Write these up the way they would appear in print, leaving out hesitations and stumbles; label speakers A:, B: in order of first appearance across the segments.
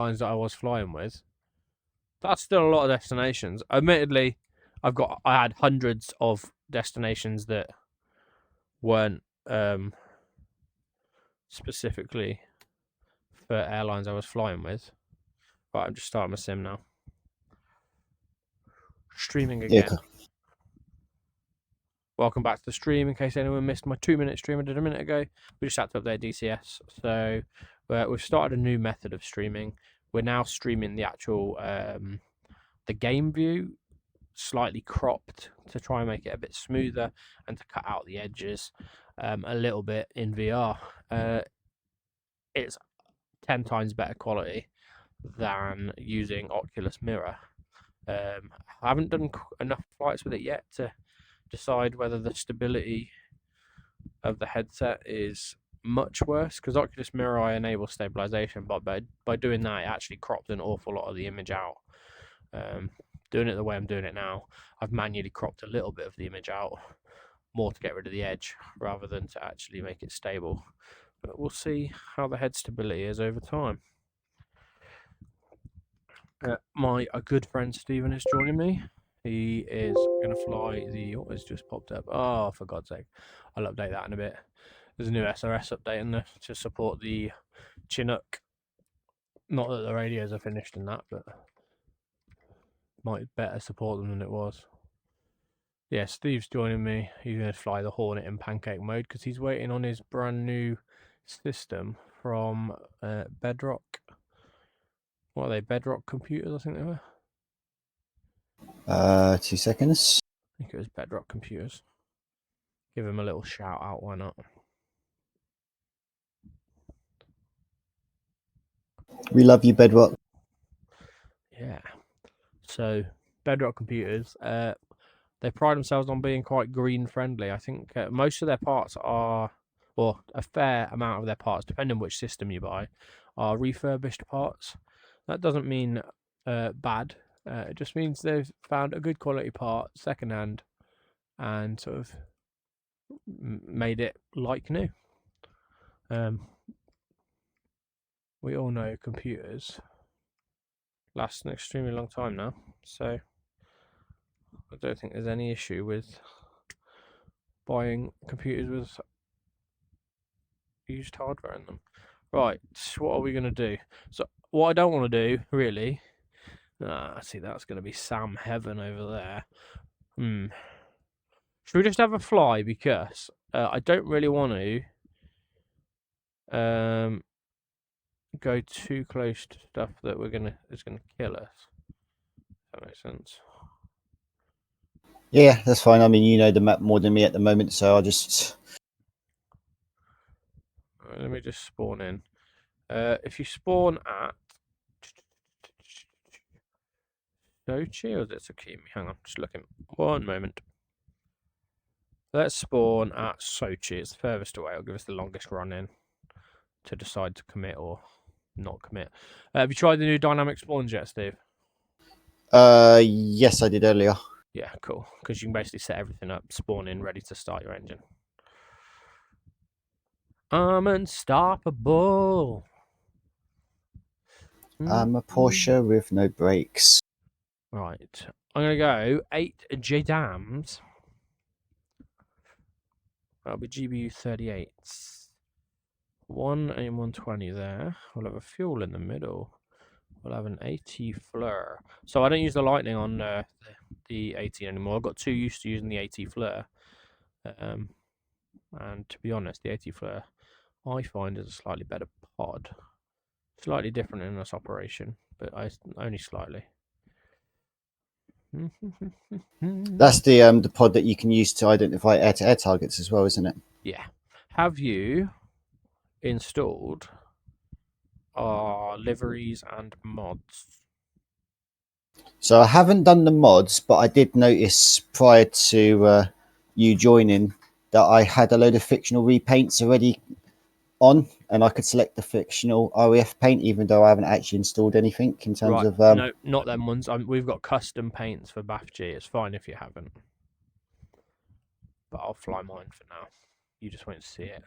A: lines that I was flying with, that's still a lot of destinations. Admittedly, I had hundreds of destinations that weren't specifically for airlines I was flying with. Right, I'm just starting my sim now. Streaming
B: Yeah,
A: again. Welcome back to the stream. In case anyone missed my 2-minute stream I did a minute ago, we just had to update DCS. So we've started a new method of streaming. We're now streaming the actual the game view, slightly cropped to try and make it a bit smoother and to cut out the edges a little bit in VR. It's 10 times better quality than using Oculus Mirror. I haven't done enough flights with it yet to decide whether the stability of the headset is much worse, because Oculus Mirror I enable stabilization, but by doing that it actually cropped an awful lot of the image out. Doing it the way I'm doing it now, I've manually cropped a little bit of the image out, more to get rid of the edge rather than to actually make it stable. But we'll see how the head stability is over time. My good friend Stephen is joining me. He is going to fly the... What has just popped up? Oh, for God's sake. I'll update that in a bit. There's a new SRS update in there to support the Chinook. Not that the radios are finished in that, but might better support them than it was. Yeah, Steve's joining me. He's going to fly the Hornet in pancake mode because he's waiting on his brand new system from Bedrock. What are they? Bedrock Computers, I think they were.
B: 2 seconds.
A: I think it was Bedrock Computers. Give him a little shout out, why not?
B: We love you, Bedrock.
A: Yeah. So, Bedrock Computers, they pride themselves on being quite green friendly. I think most of their parts are, or a fair amount of their parts, depending on which system you buy, are refurbished parts. That doesn't mean bad. It just means they've found a good quality part secondhand and sort of made it like new. We all know computers last an extremely long time now, so I don't think there's any issue with buying computers with used hardware in them. Right, what are we going to do? So, what I don't want to do, really... see, that's going to be Sam Heaven over there. Should we just have a fly? Because I don't really want to go too close to stuff that is gonna kill us. If that makes sense.
B: Yeah, that's fine. I mean, you know the map more than me at the moment, so I'll just...
A: Right, let me just spawn in. If you spawn at Sochi, or is it Sakimi? Hang on, just looking. 1 moment. Let's spawn at Sochi. It's the furthest away. It'll give us the longest run in to decide to commit or not commit. Have you tried the new dynamic spawns yet, Steve?
B: Yes, I did earlier.
A: Yeah, cool. Because you can basically set everything up, spawn in, ready to start your engine. I'm unstoppable.
B: I'm a Porsche with no brakes.
A: Right. I'm going to go 8 J-Dams. That'll be GBU 38s. 1 and 120 there. We'll have a fuel in the middle. We'll have an AT Fleur. So I don't use the Lightning on the 18 anymore. I got too used to using the AT Fleur. And to be honest, the AT Fleur I find is a slightly better pod. Slightly different in this operation, but only slightly.
B: That's the pod that you can use to identify air-to-air targets as well, isn't it?
A: Yeah. Have you installed our liveries and mods?
B: So I haven't done the mods, but I did notice prior to you joining that I had a load of fictional repaints already on, and I could select the fictional REF paint, even though I haven't actually installed anything in terms of...
A: No, not them ones. We've got custom paints for BAFG. It's fine if you haven't. But I'll fly mine for now. You just won't see it.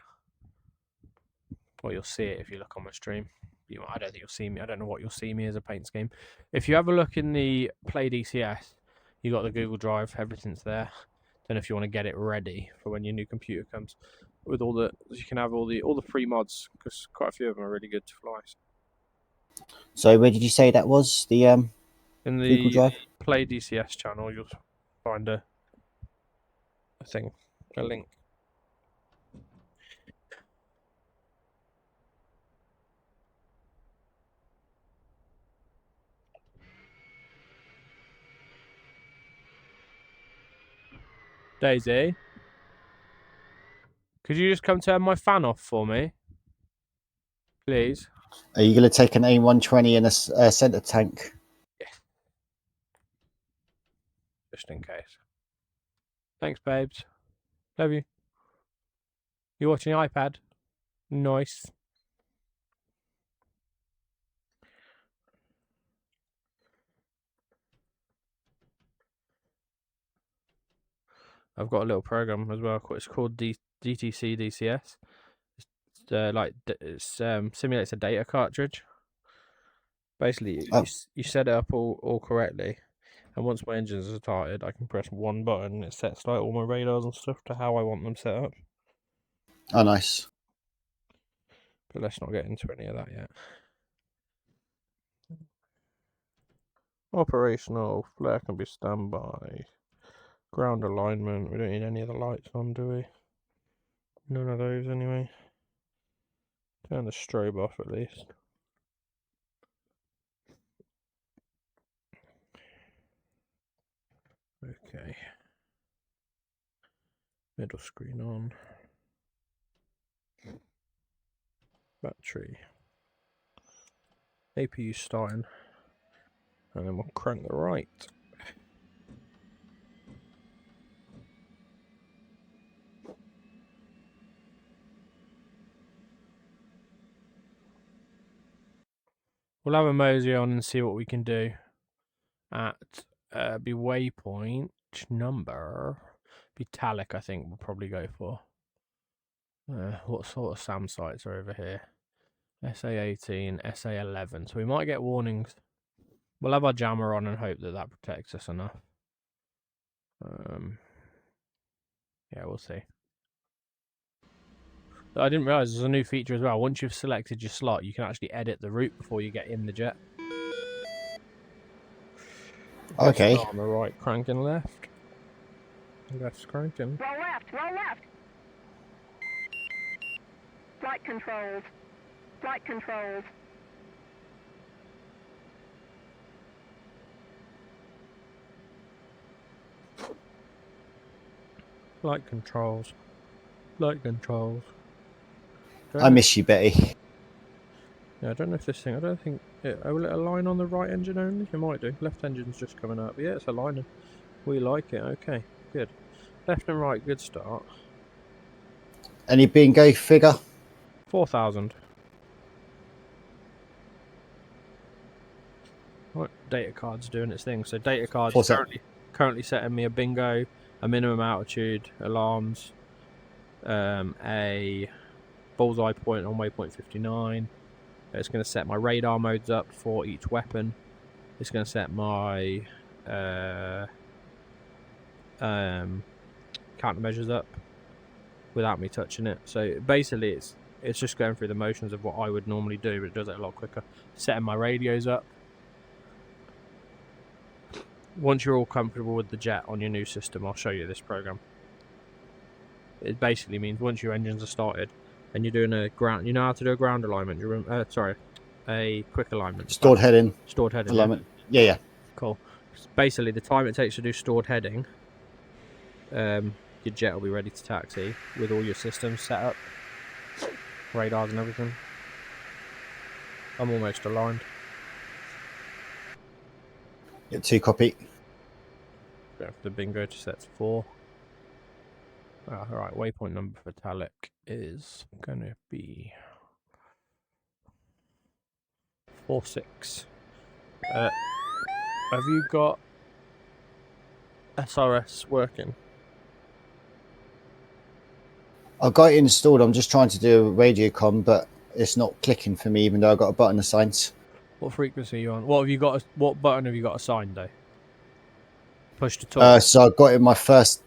A: Or you'll see it if you look on my stream. I don't think you'll see me. I don't know what you'll see me as a paint scheme. If you have a look in the Play DCS, you got the Google Drive. Everything's there. Don't know if you want to get it ready for when your new computer comes. With all the, you can have all the free mods because quite a few of them are really good to fly.
B: So where did you say that was? The
A: In
B: Google
A: the
B: Drive?
A: Play DCS channel, you'll find a thing, a link. Daisy, could you just come turn my fan off for me, please?
B: Are you going to take an A120 and a centre tank?
A: Yeah. Just in case. Thanks, babes. Love you. You watching iPad? Nice. I've got a little program as well. It's called DTC DCS. It's simulates a data cartridge. Basically, you set it up all correctly, and once my engines are started, I can press one button and it sets like all my radars and stuff to how I want them set up.
B: Oh, nice.
A: But let's not get into any of that yet. Operational, flare can be standby. Ground alignment, we don't need any of the lights on, do we? None of those anyway. Turn the strobe off at least. Okay. Middle screen on. Battery. APU starting. And then we'll crank the right. We'll have a mosey on and see what we can do at be waypoint number. Be Talic, I think we'll probably go for. What sort of SAM sites are over here? SA-18, SA-11. So we might get warnings. We'll have our jammer on and hope that that protects us enough. Yeah, we'll see. I didn't realise there's a new feature as well. Once you've selected your slot, you can actually edit the route before you get in the jet.
B: Okay.
A: On the right, cranking left. Left's cranking.
C: Roll left, roll left. Flight controls. Flight controls.
A: Flight controls. Flight controls.
B: I miss you, Betty.
A: Yeah, I don't know if this thing, I don't think, will it align on the right engine only? It might do. Left engine's just coming up. But yeah, it's aligning. We like it. Okay, good. Left and right, good start.
B: Any bingo figure?
A: 4,000. Right, data card's doing its thing. So data card's currently setting me a bingo, a minimum altitude, alarms, a bullseye point on waypoint 59. It's going to set my radar modes up for each weapon. It's going to set my countermeasures up without me touching it. So basically, it's just going through the motions of what I would normally do, but it does it a lot quicker. Setting my radios up. Once you're all comfortable with the jet on your new system, I'll show you this program. It basically means once your engines are started and you're doing a ground, you know how to do a ground alignment. You remember? Sorry, a quick alignment.
B: Stored heading.
A: Stored heading.
B: Alignment. Yeah.
A: Cool. Basically, the time it takes to do stored heading, your jet will be ready to taxi with all your systems set up, radars and everything. I'm almost aligned.
B: Yeah, 2 copy.
A: Go for the bingo to set to 4. Alright, waypoint number for Talic is going to be 46. Have you got SRS working?
B: I've got it installed. I'm just trying to do a radio comm, but it's not clicking for me, even though I've got a button assigned.
A: What frequency are you on? What have you got? What button have you got assigned though? Push to talk.
B: So I've got in my first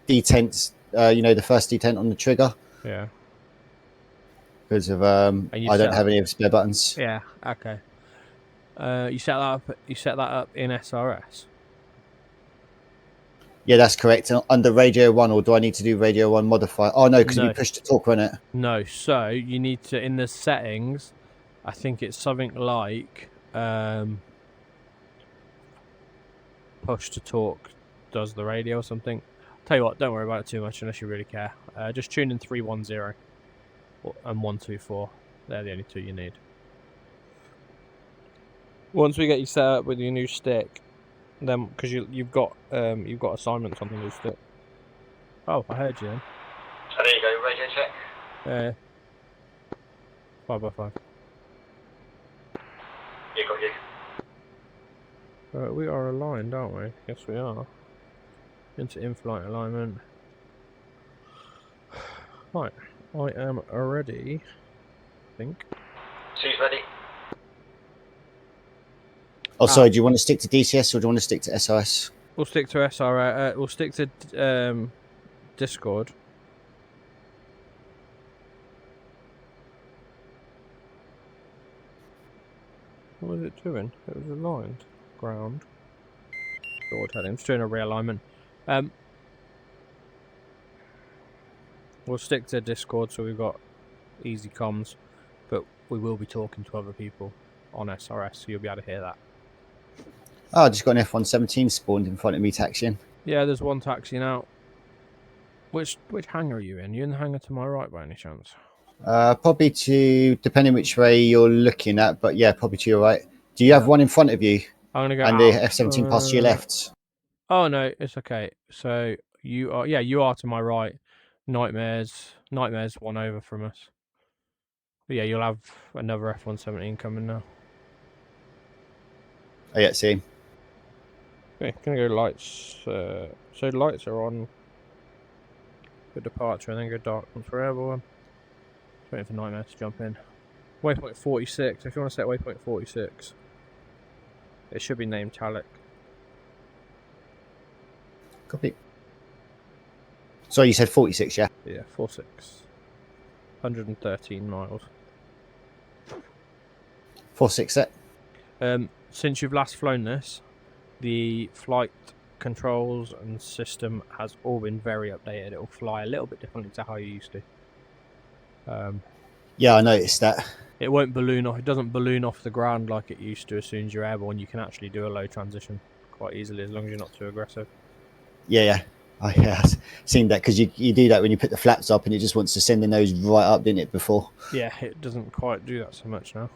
B: detent, the first detent on the trigger,
A: Yeah.
B: because of
A: And you
B: I
A: set
B: don't have any of the spare buttons.
A: Yeah. Okay. You set that up. You set that up in SRS.
B: Yeah, that's correct. Under Radio 1, or do I need to do Radio 1 modifier? Oh, no, because
A: No.
B: we push to talk, run it.
A: No. So you need to in the settings. I think it's something like push to talk does the radio or something. Tell you what, don't worry about it too much unless you really care. Just tune in 310 and 124. They're the only two you need. Once we get you set up with your new stick, then because you've got assignments on the new stick. Oh, I heard you then.
B: Oh, there you go, radio check.
A: 5x5.
B: Yeah, got you.
A: We are aligned, aren't we? Yes, we are. Into in-flight alignment. Right, I am ready. I think.
B: She's ready. Oh, sorry. Do you want to stick to DCS or do you want to stick to SRS?
A: We'll stick to SR. We'll stick to Discord. What was it doing? It was aligned. Ground. Forward heading. It's doing a realignment. We'll stick to Discord so we've got easy comms, but we will be talking to other people on SRS, so you'll be able to hear that.
B: Oh, I just got an F-117 spawned in front of me taxiing.
A: Yeah, there's one taxiing out. Which hangar are you in? You in the hangar to my right by any chance?
B: Probably to, depending which way you're looking at, but yeah, probably to your right. Do you have one in front of you?
A: I'm gonna go
B: and
A: out.
B: the F-17 past your left?
A: Oh no, it's okay. So you are, yeah, you are to my right. Nightmares one over from us. But yeah, you'll have another F-117 coming now.
B: Oh yeah, see.
A: Okay, gonna go lights. So lights are on for departure, and then go dark ones for airborne. Waiting for Nightmares to jump in. Waypoint 46. If you want to set waypoint 46, it should be named Talik.
B: Copy. Sorry, you said 46, yeah?
A: Yeah, 46. 113 miles.
B: 46 set.
A: Since you've last flown this, the flight controls and system has all been very updated. It'll fly a little bit differently to how you used to.
B: Yeah, I noticed that.
A: It won't balloon off. It doesn't balloon off the ground like it used to. As soon as you're airborne, you can actually do a low transition quite easily as long as you're not too aggressive.
B: Yeah. I've seen that because you do that when you put the flaps up and it just wants to send the nose right up, didn't it, before?
A: Yeah, it doesn't quite do that so much now.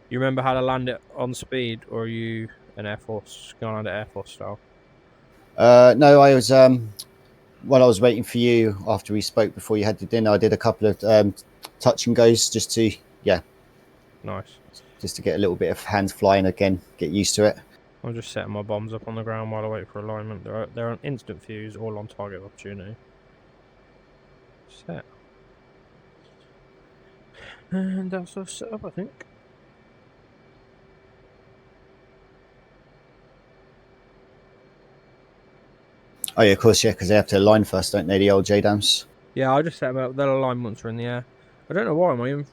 A: You remember how to land it on speed, or are you an Air Force, going under Air Force style?
B: No, I was while I was waiting for you after we spoke before you had the dinner, I did a couple of touch and goes just to
A: Nice.
B: Just to get a little bit of hands flying again, get used to it.
A: I'm just setting my bombs up on the ground while I wait for alignment. They're on instant fuse, all on target opportunity. Set. And that's all set up, I think.
B: Oh yeah, of course, yeah, because they have to align first, don't they, the old JDAMs?
A: Yeah, I just set them up. They'll align once we're in the air. I don't know why my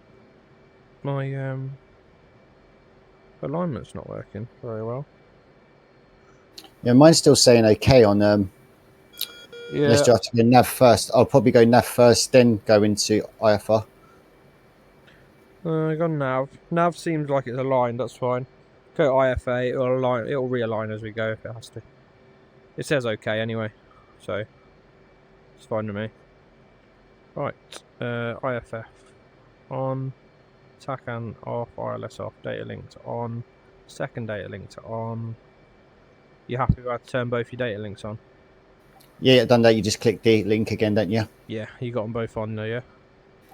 A: alignment's not working very well.
B: Yeah, mine's still saying okay on
A: Yeah.
B: unless you have to go nav first. I'll probably go nav first, then go into IFR.
A: I got nav. Nav seems like it's aligned. That's fine. Go IFA. It'll align. It'll realign as we go if it has to. It says okay anyway, so it's fine to me. Right. IFF on. TACAN off. ILS off. Data linked on. Second data linked on. You have to turn both your data links on.
B: Yeah, done that. You just click the link again, don't you?
A: Yeah, you got them both on there, yeah?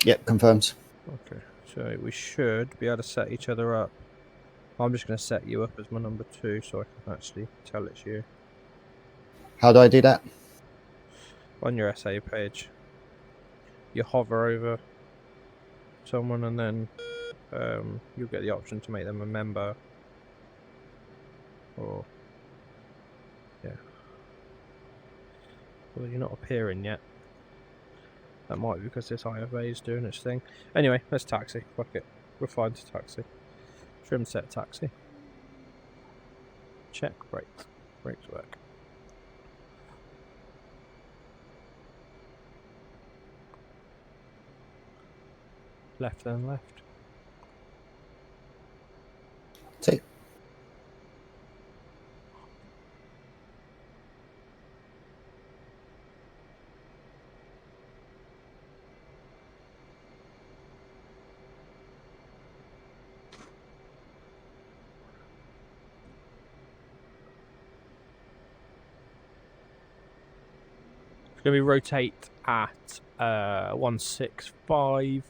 B: Yep, confirmed.
A: Okay, so we should be able to set each other up. I'm just going to set you up as my number 2 so I can actually tell it's you.
B: How do I do that?
A: On your SA page, you hover over someone, and then you'll get the option to make them a member. Or yeah. Well, you're not appearing yet. That might be because this IFA is doing its thing. Anyway, let's taxi. Fuck it. We're fine to taxi. Trim set taxi. Check brakes. Brakes work. Left then left.
B: Take.
A: Going to be rotate at 165,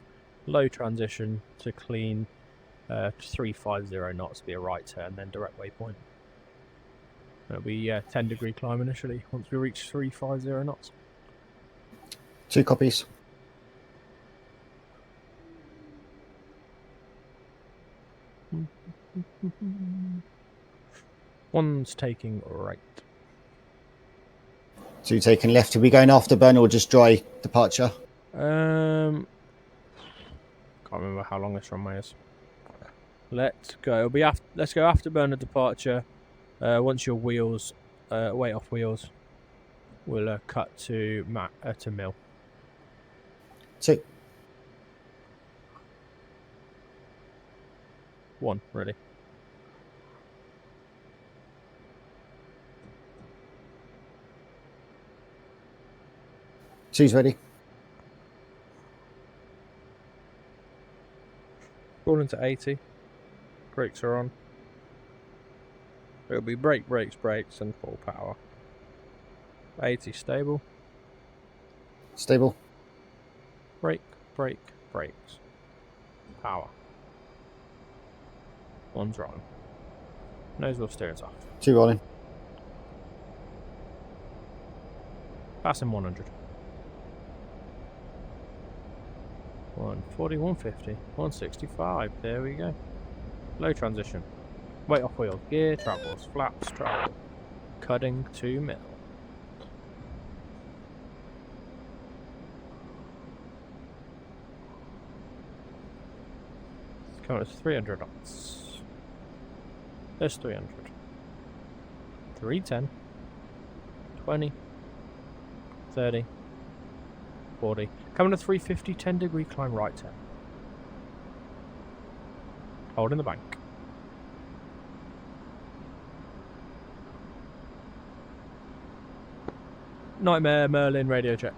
A: low transition to clean, 350 knots, be a right turn, then direct waypoint. It'll be 10-degree climb initially once we reach 350 knots.
B: 2 copies.
A: One's taking right.
B: 2 taking left. Are we going afterburn or just dry departure?
A: Can't remember how long this runway is. Let's go. It'll be let's go afterburner departure. Once your wheels, weight off wheels, we'll cut to mill.
B: 2.
A: 1 really.
B: Two's ready.
A: Rolling to 80. Brakes are on. It'll be brake, brakes, brakes, and full power. 80 stable.
B: Stable.
A: Brake, brake, brakes. Power. 1's rolling. Nose wheel steering's off.
B: 2 rolling.
A: Passing 100. 140, 150, 165. There we go. Low transition. Weight off wheel. Gear travels. Flaps travel. Cutting to mill. Coming to 300 knots. There's 300. 310. 20. 30. 40. Coming to 350, 10-degree climb right turn. Holding the bank. Nightmare, Merlin, radio check.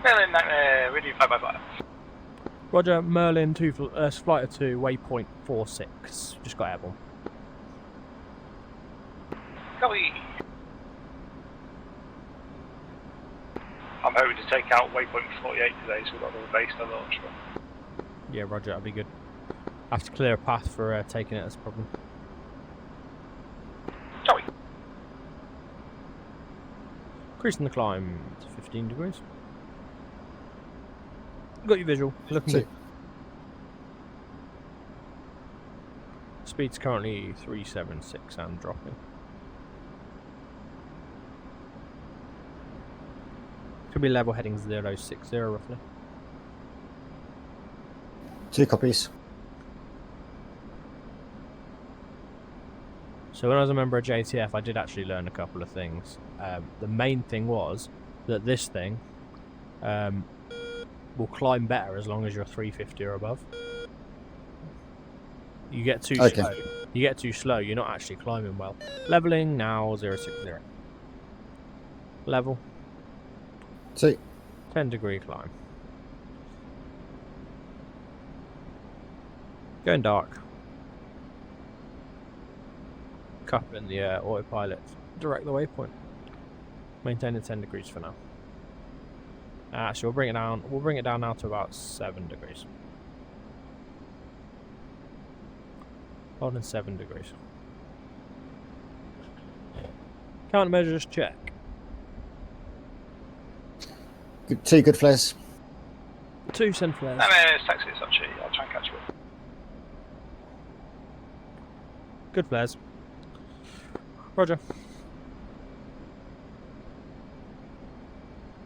D: Merlin, Nightmare, radio 555.
A: Roger, Merlin, flight of 2, waypoint 46. Just got airborne.
D: Copy. I'm hoping to take out waypoint 48 today, so we've got another base to launch from.
A: Yeah, roger, that'd be good. I have to clear a path for taking it, that's a problem.
D: Copy.
A: Increasing the climb to 15 degrees. Got your visual. Looking good. Speed's currently 376 and dropping. Could be level heading 060 roughly.
B: 2 copies.
A: So when I was a member of JTF, I did actually learn a couple of things. The main thing was that this thing will climb better as long as you're 350 or above. You get too slow. You get too slow, you're not actually climbing well. Leveling now 060. Level.
B: 2.
A: 10-degree climb. Going dark. Coupling the autopilot. Direct the waypoint. Maintain at 10 degrees for now. So we'll bring it down. We'll bring it down now to about 7 degrees. Holding 7 degrees. Countermeasures check.
B: 2 good flares.
A: 2 send flares.
D: No, it's taxi, it's actually. I'll try and catch you.
A: Good flares. Roger.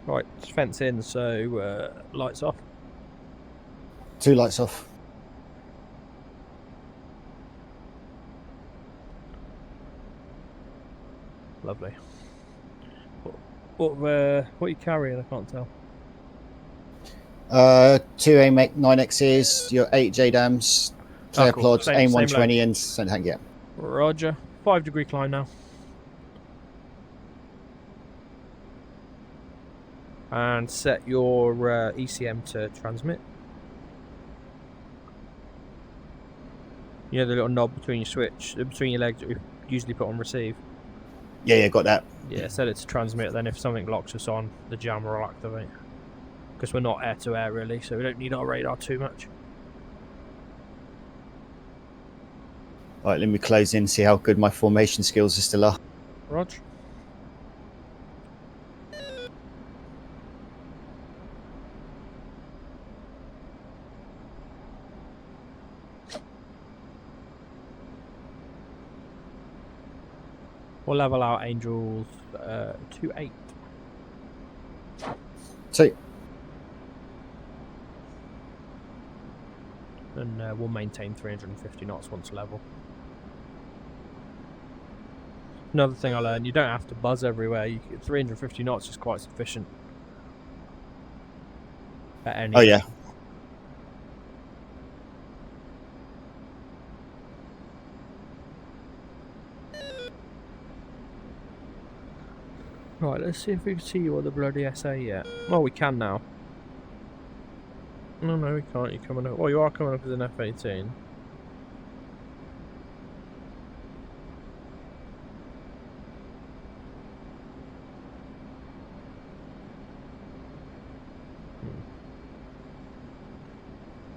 A: Right, it's fence in, so lights off.
B: 2 lights off.
A: Lovely. What are you carrying? I can't tell.
B: 2 A9Xs, your 8 JDAMs, flare
A: cool.
B: plods,
A: Same
B: AIM
A: load.
B: 120 and St. Hank, yeah.
A: Roger. 5-degree climb now. And set your ECM to transmit. You know the little knob between your legs that we usually put on receive?
B: Yeah, got that.
A: Yeah, set it to transmit, then if something locks us on, the jammer will activate. Because we're not air-to-air really, so we don't need our radar too much.
B: Alright, let me close in, see how good my formation skills still are.
A: Roger. We'll level out Angels 2-8.
B: 2.
A: And we'll maintain 350 knots once level. Another thing I learned, you don't have to buzz everywhere. 350 knots is quite sufficient. At any
B: Oh, yeah.
A: Right, let's see if we can see you on the bloody SA yet. Oh, we can now. No, we can't. You're coming up. Well, you are coming up as an F-18.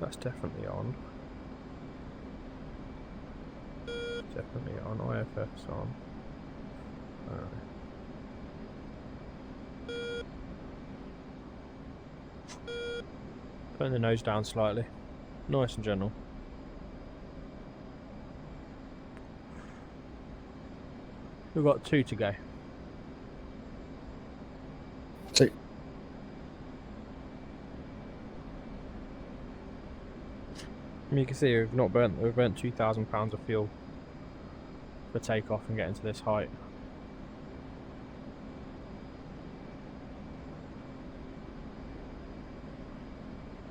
A: That's definitely on. Definitely on. IFF's on. Alright. Putting the nose down slightly. Nice and gentle. We've got 2 to go.
B: 2.
A: You can see we've burnt £2,000 of fuel for takeoff and getting to this height.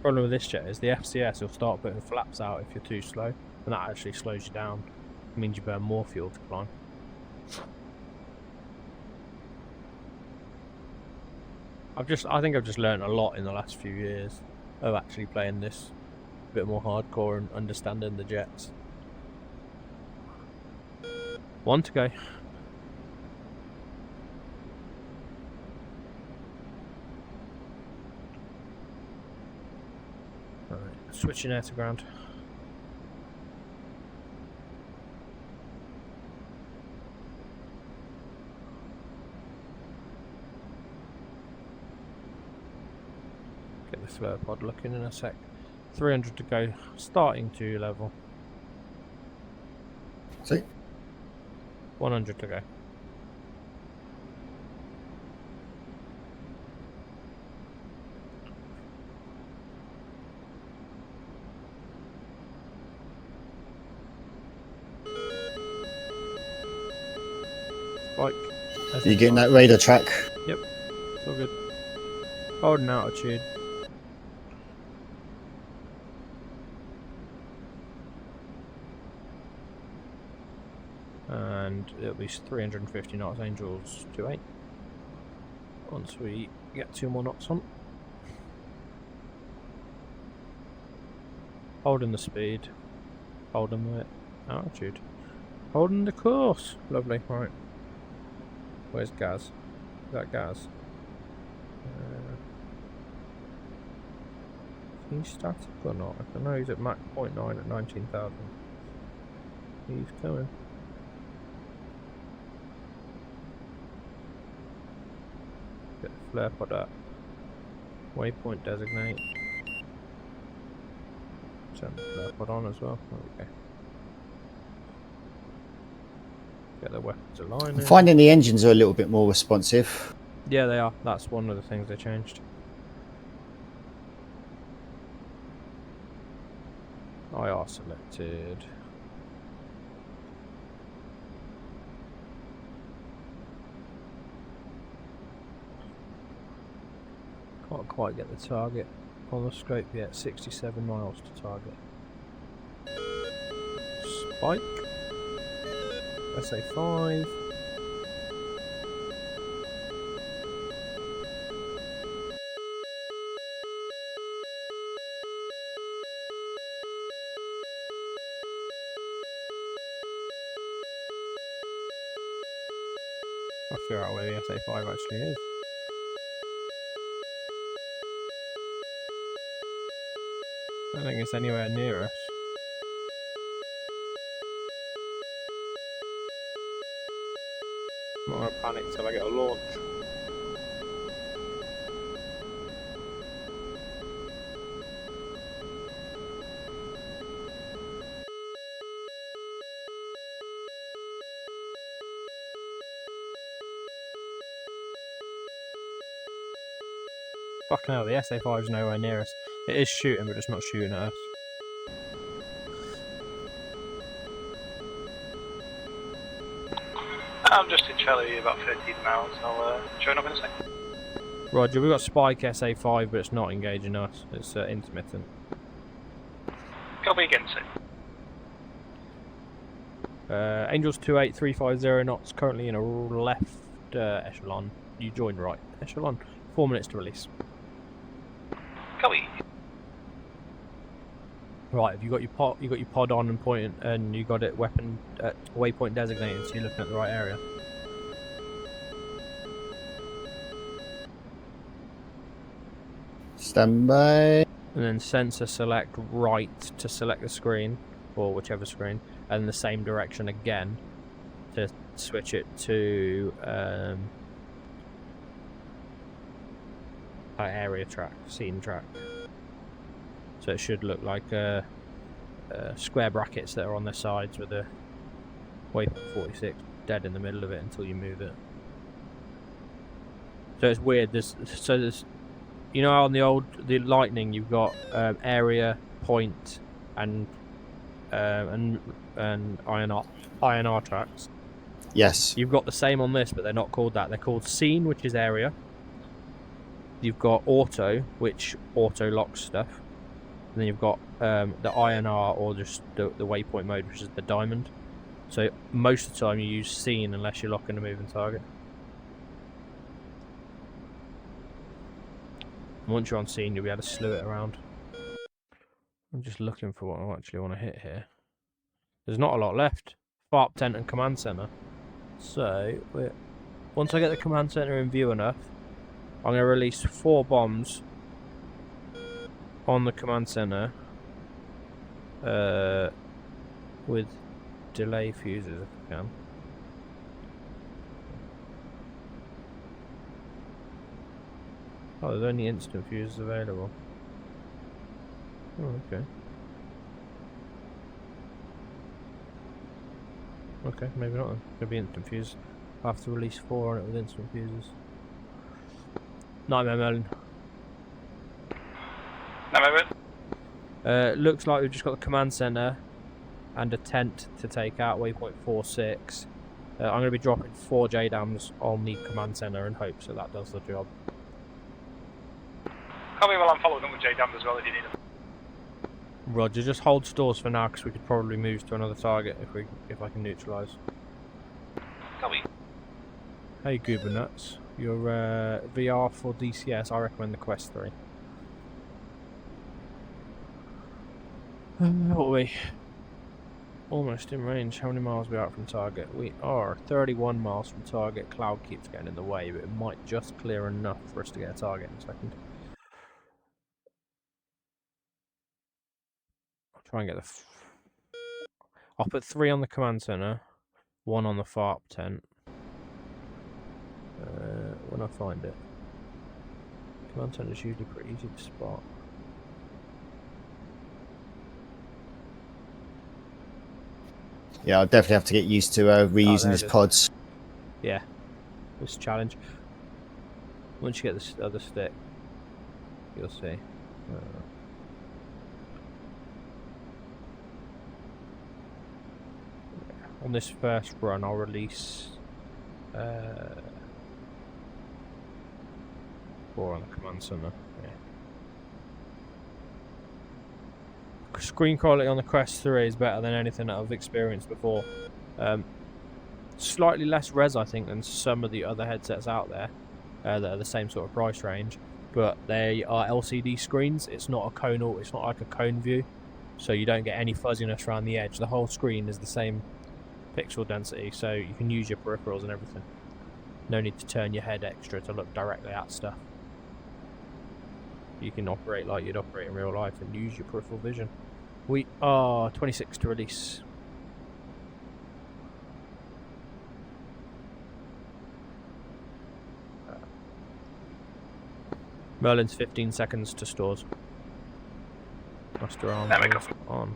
A: Problem with this jet is the FCS will start putting flaps out if you're too slow, and that actually slows you down. It means you burn more fuel to climb. I think I've just learned a lot in the last few years of actually playing this a bit more hardcore and understanding the jets. 1 to go. Alright, switching air to ground. Get the flare pod looking in a sec. 300 to go, starting to level.
B: 2.
A: 100 to go. Spike.
B: You getting that radar track?
A: Yep, it's all good. Holding altitude. And it'll be 350 knots, Angels 2-8. Once we get 2 more knots on. Holding the speed. Holding the altitude. Holding the course. Lovely, right. Where's Gaz? Is that Gaz? Is he static or not? I don't know, he's at Mach 0.9 at 19,000. He's coming. Get the flare pod up. Waypoint designate. Turn the flare pod on as well. There we go. Get the weapons
B: I'm
A: aligned.
B: finding the engines are a little bit more responsive.
A: Yeah, they are. That's one of the things they changed. IR selected. Can't quite get the target on the scope yet. 67 miles to target. Spike. SA5. I'll figure out where the SA5 actually is. I don't think it's anywhere near us. I'm not gonna panic till I get a launch. Fucking hell, the SA5 is nowhere near us. It is shooting, but it's not shooting at us.
D: I'm just in Charlie, about 13 miles. I'll join up in a sec.
A: Roger, we've got Spike SA5, but it's not engaging us. It's intermittent.
D: Copy again, sir.
A: Angels 28350 knots, currently in a left echelon. You join right echelon. 4 minutes to release.
D: Copy.
A: Right, have you got your pod on and point, and you got it weapon waypoint designated, so you're looking at the right area.
B: Stand by.
A: And then sensor select right to select the screen, or whichever screen, and the same direction again to switch it to area track, scene track. So it should look like square brackets that are on the sides with a waypoint 46 dead in the middle of it until you move it. So it's weird. There's you know, on the Lightning, you've got area, point, and INR tracks.
B: Yes.
A: You've got the same on this, but they're not called that. They're called scene, which is area. You've got auto, which auto locks stuff. And then you've got the INR, or just the waypoint mode, which is the diamond. So most of the time you use scene unless you're locking a moving target. Once you're on scene, you'll be able to slew it around. I'm just looking for what I actually want to hit here. There's not a lot left. FARP tent and command center. So, once I get the command center in view enough, I'm going to release 4 bombs on the command center with delay fuses if I can. Oh, there's only instant fuses available. Oh, okay. Okay, maybe not then. Could be instant fuse. I'll have to release 4 on it with instant fuses. Nightmare Merlin. Looks like we've just got the command center and a tent to take out, waypoint 46. I'm going to be dropping 4 JDAMs on the command center in hopes that that does the job.
D: Copy, well, I'm following up with JDAM as well if you need them.
A: Roger, just hold stores for now because we could probably move to another target if I can neutralise.
D: Copy.
A: Hey Goober Nuts, your VR for DCS, I recommend the Quest 3. What are we? Almost in range. How many miles are we out from target? We are 31 miles from target. Cloud keeps getting in the way, but it might just clear enough for us to get a target in a second. I'll try and get the... I'll put 3 on the command center, 1 on the FARP tent. When I find it. Command center is usually pretty easy to spot.
B: Yeah, I'll definitely have to get used to reusing
A: there
B: his
A: it is.
B: pods.
A: Yeah, it's a challenge. Once you get this other stick, you'll see. On this first run, I'll release 4 on the command center. Yeah. Screen quality on the Quest 3 is better than anything that I've experienced before. Slightly less res, I think, than some of the other headsets out there that are the same sort of price range, but they are LCD screens. It's not a conal. It's not like a cone view, so you don't get any fuzziness around the edge. The whole screen is the same pixel density, so you can use your peripherals and everything. No need to turn your head extra to look directly at stuff. You can operate like you'd operate in real life and use your peripheral vision. We are 26 to release. Merlin's 15 seconds to stores. Master arm on.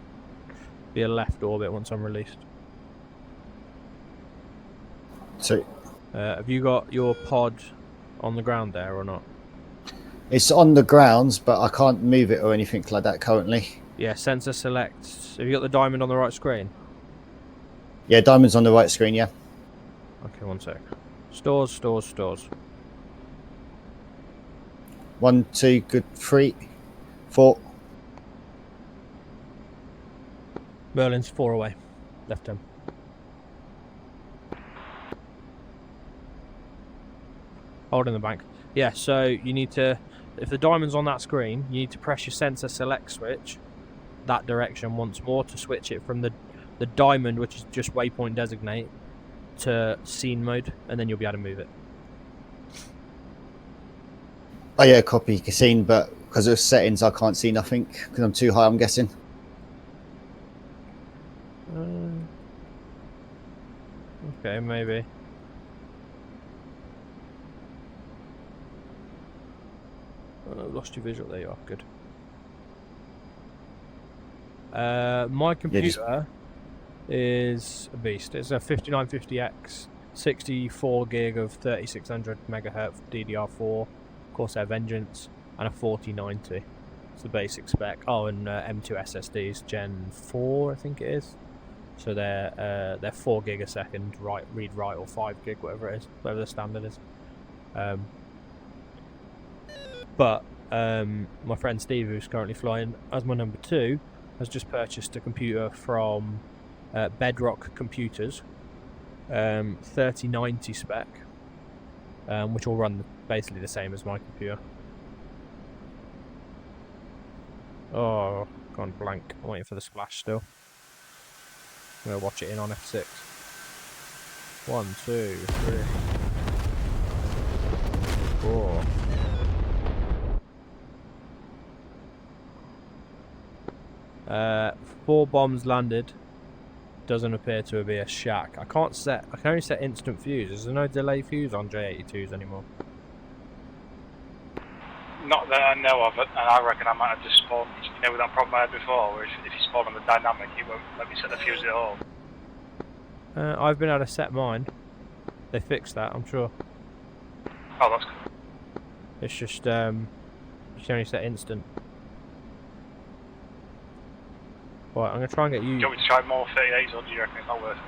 A: Be a left orbit once I'm released.
B: So
A: Have you got your pod on the ground there or not?
B: it's on the grounds, but I can't move it or anything like that currently.
A: Yeah, sensor select. Have you got the diamond on the right screen?
B: Yeah, diamond's on the right screen, yeah.
A: Okay, one sec. Stores, stores, stores.
B: 1, 2, good. 3, 4.
A: Merlin's 4 away. Left him. Hold in the bank. Yeah, so you need to, if the diamond's on that screen, you need to press your sensor select switch that direction once more to switch it from the diamond, which is just waypoint designate, to scene mode, and then you'll be able to move it.
B: Oh yeah, copy scene, but because of settings I can't see nothing because I'm too high, I'm guessing.
A: Okay, maybe. Lost your visual. There you are. Good. My computer is a beast. It's a 5950X, 64 gig of 3600 megahertz DDR4 Corsair Vengeance, and a 4090. It's the basic spec. Oh, and M2 SSDs Gen 4, I think it is. So they're 4 gig a second, read write, or 5 gig, whatever it is, whatever the standard is. But my friend Steve, who's currently flying as my number 2, has just purchased a computer from Bedrock Computers, 3090 spec, which will run basically the same as my computer. Oh, gone blank. I'm waiting for the splash still. I'm going to watch it in on F6. 1, 2, 3, 4. Four bombs landed. Doesn't appear to be a shack. I can only set instant fuse. Is there no delay fuse on J82s anymore?
D: Not that I know of, and I reckon I might have just spawned, you know, with that problem I had before, where if you spawn on the dynamic, it won't let me set the fuse at all.
A: I've been able to set mine. They fixed that, I'm sure.
D: Oh, that's cool.
A: It's just, you can only set instant. Right, I'm going to try and get you...
D: Do you want me to try more 38s, or do you reckon it's not worth it?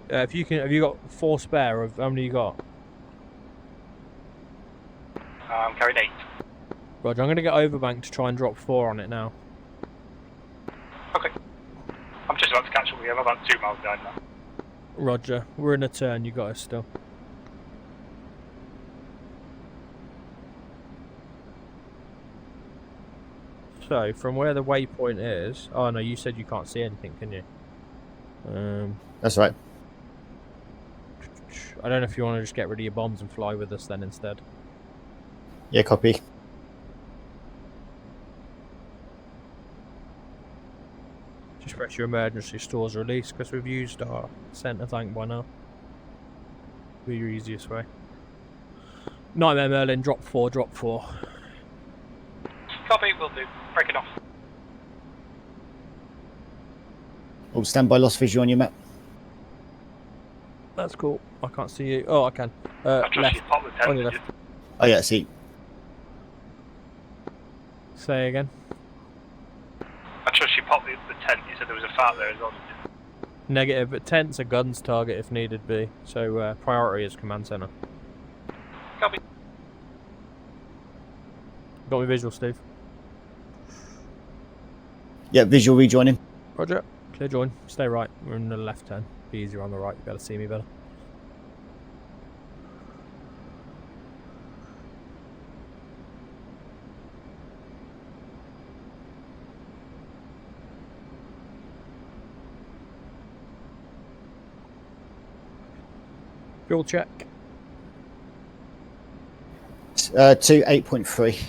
A: if you can, have you got 4 spare, or how many you got?
D: I'm carrying 8.
A: Roger, I'm going to get Overbank to try and drop 4 on it now.
D: Okay. I'm just about to catch up with you. I'm about 2 miles behind now.
A: Roger, we're in a turn, you got us still. So, from where the waypoint is... Oh no, you said you can't see anything, can you?
B: That's right.
A: I don't know if you want to just get rid of your bombs and fly with us then instead.
B: Yeah, copy.
A: Just press your emergency stores release, because we've used our centre tank by now. Be your easiest way. Nightmare Merlin, drop 4, drop 4.
D: Copy, will do. Break it off.
B: Oh, standby lost visual on your map.
A: That's cool. I can't see you. Oh, I can.
D: I trust
A: Left.
D: you pop the tent.
A: On your
D: did
A: left.
D: you?
B: Oh yeah, see.
A: Say again.
D: I trust you pop the tent. You said there was a fart there as well. Did you?
A: Negative, but tent's a guns target if needed be. So priority is command center.
D: Copy.
A: Got me visual, Steve.
B: Yeah, visual rejoining.
A: Roger. Clear join. Stay right. We're in the left turn. Be easier on the right. You better see me better. Fuel check.
B: To 8.3.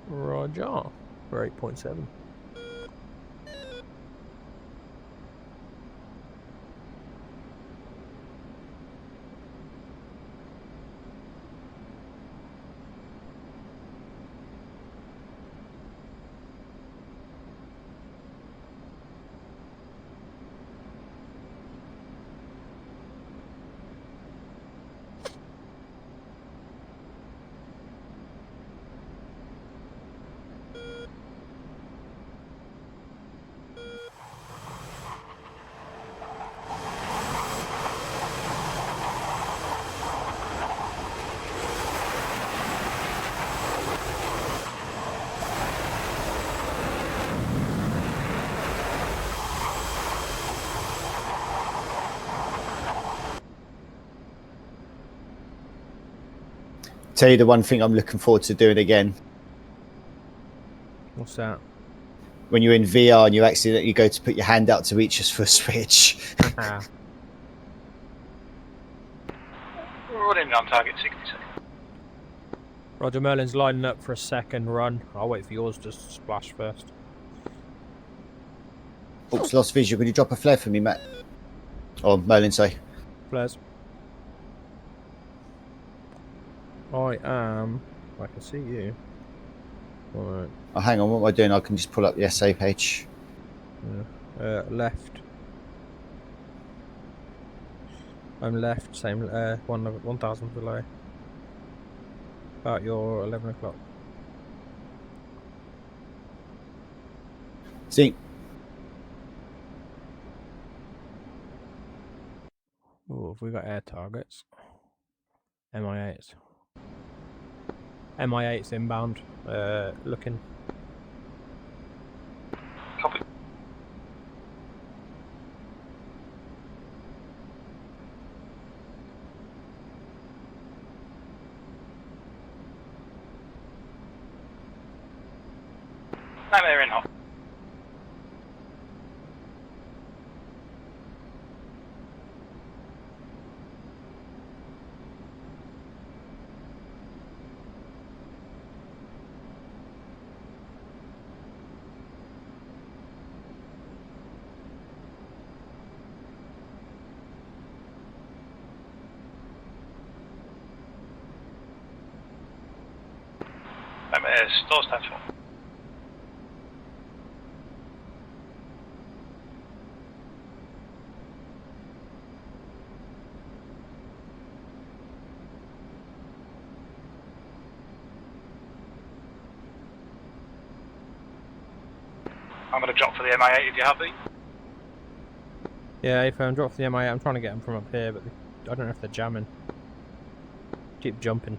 A: Roger. For 8.7.
B: Tell you the one thing I'm looking forward to doing again.
A: What's that?
B: When you're in VR and you accidentally go to put your hand out to reach us for a switch.
A: Ah.
D: We're running on target 60 seconds.
A: Roger. Merlin's lining up for a second run. I'll wait for yours to splash first.
B: Oops, lost visual. Can you drop a flare for me, Matt? Or Merlin, say.
A: Flares. I am. I can see you. Alright.
B: Oh, hang on. What am I doing? I can just pull up the SA page.
A: Yeah. Left. I'm left. Same. 1,000 below. About your 11 o'clock.
B: See.
A: Oh, have we got air targets? MI8s. MI8's inbound. Looking.
D: Copy. Nightmare in hot. Nightmare store stands for. I'm going to drop for the MI8 if you're happy.
A: Yeah, if I'm drop for the MI8, I'm trying to get them from up here, but I don't know if they're jamming. Keep jumping.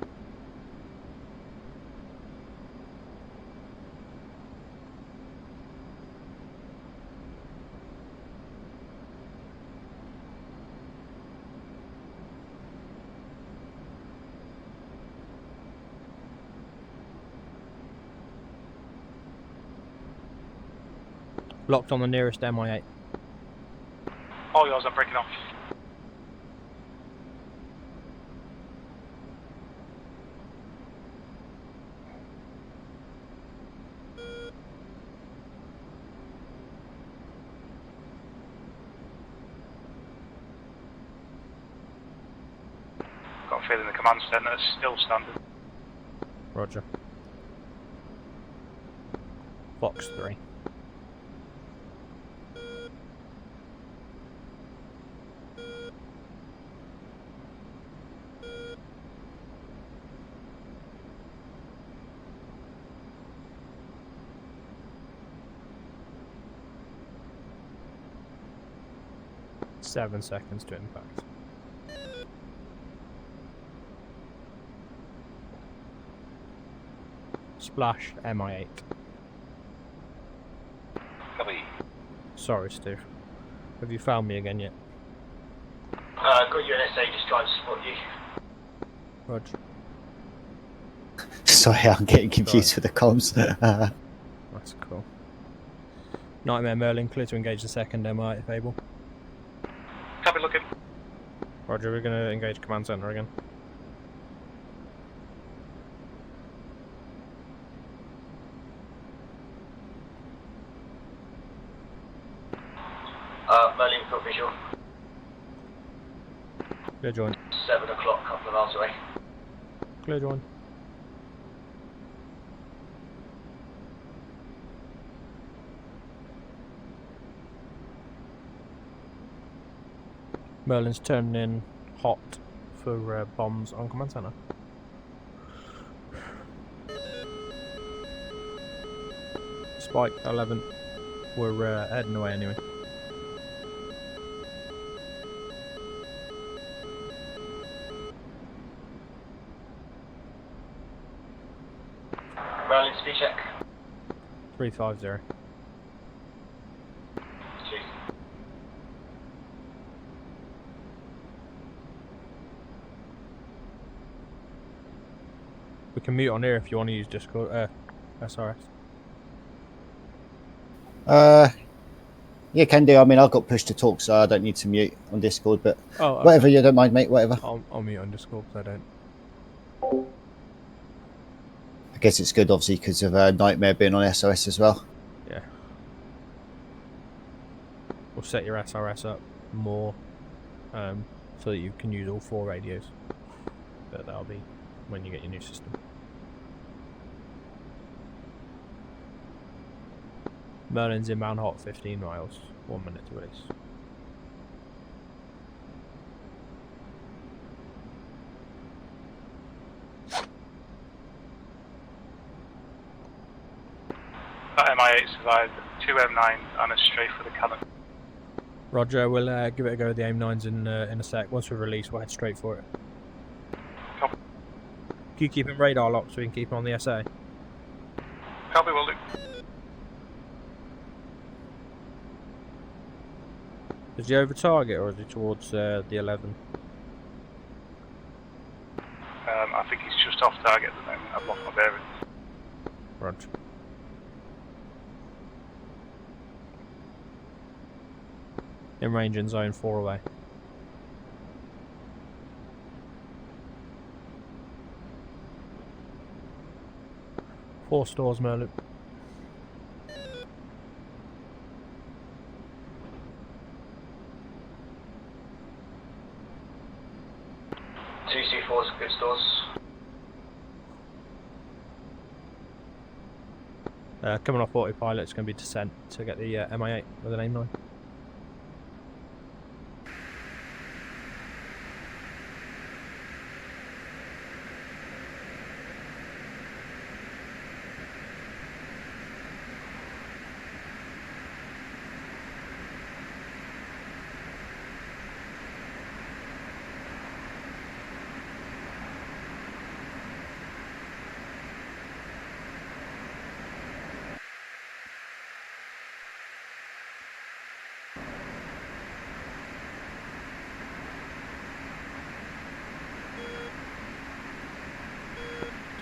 A: Locked on the nearest MI8.
D: All yours, I'm breaking off. Got a feeling the command centre is still standing.
A: Roger. Fox 3. 7 seconds to impact. Splash MI8.
D: Copy.
A: Sorry, Steve. Have you found me again yet?
E: Got your NSA just trying to spot you.
A: Roger.
B: Sorry, I'm getting confused with the comms.
A: That's cool. Nightmare Merlin, clear to engage the second MI if able.
D: Copy, looking.
A: Roger, we're going to engage command center again.
E: Merlin got visual.
A: Clear join.
E: 7 o'clock, a couple of miles away.
A: Clear join. Merlin's turning in hot for bombs on command center. Spike 11. We're heading away anyway.
E: Merlin, speed check.
A: 350.
E: Cheers.
A: We can mute on here if you want to use Discord, SRS.
B: Yeah, can do. I mean, I've got push to talk, so I don't need to mute on Discord, but
A: Oh, okay.
B: whatever, you don't mind, mate, whatever.
A: I'll mute on Discord because I don't.
B: I guess it's good, obviously, because of Nightmare being on SOS as well.
A: Yeah. We'll set your SRS up more so that you can use all 4 radios. But that'll be when you get your new system. Merlin's inbound hot, 15 miles, 1 minute to release.
D: That MI8 survived 2 M9s and a strafe for the cannon.
A: Roger, we'll give it a go with the AIM-9s in a sec. Once we release, we'll head straight for it.
D: Copy.
A: Can you keep him radar locked so we can keep him on the SA?
D: Copy, will do.
A: Is he over target or is he towards the 11?
D: I think he's just off target at the moment. I've lost my bearings.
A: Roger. In range in zone 4 away. Four stores, Merlin.
E: Two C4s, good stores.
A: Coming off autopilot, it's going to be descent to get the MI8 with an AIM-9.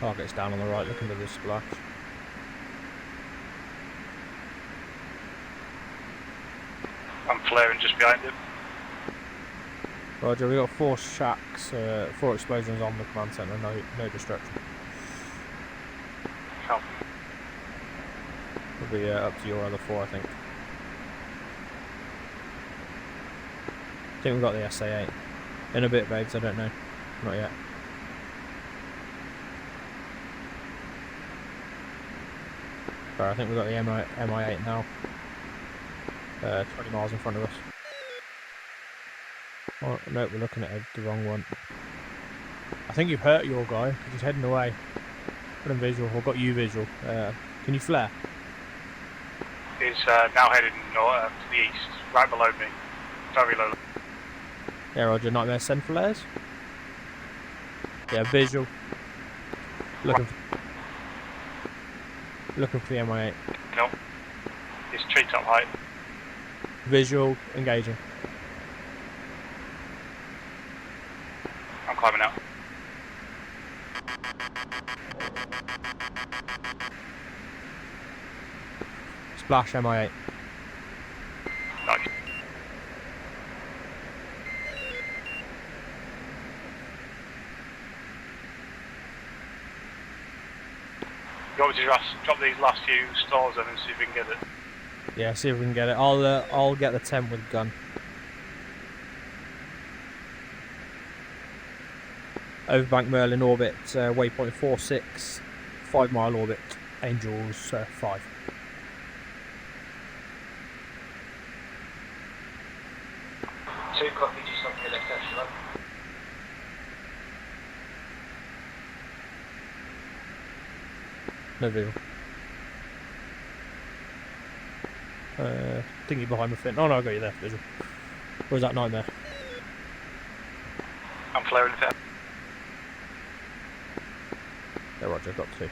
A: Target's down on the right, looking for this splash.
D: I'm flaring just behind him.
A: Roger, we got 4 shacks, 4 explosions on the command center, no destruction.
D: Copy.
A: We'll be up to your other 4, I think. I think we've got the SA8. In a bit, babes, I don't know. Not yet. I think we've got the MI8 now. 20 miles in front of us. Oh, no, we're looking at the wrong one. I think you've hurt your guy, because he's heading away. Got him visual, or got you visual. Can you flare?
D: He's now heading north to the east, right below me. Very low.
A: Yeah, roger. Nightmare, send flares. Yeah, visual. Looking for the MI8.
D: No. It's treetop height.
A: Visual, engaging.
D: I'm climbing out.
A: Splash MI8.
D: Nice. You want me to drop these last few stalls in and see if we can get it?
A: Yeah, see if we can get it. I'll get the tent with gun. Overbank Merlin orbit, waypoint 46, 5 mile orbit, Angels 5.
E: Two copy, just off your left echelon.
A: No visual. Thingy behind the fin. Oh no, I got you there. Visual. Where's that Nightmare?
D: I'm flaring it.
A: Yeah, roger, got 2.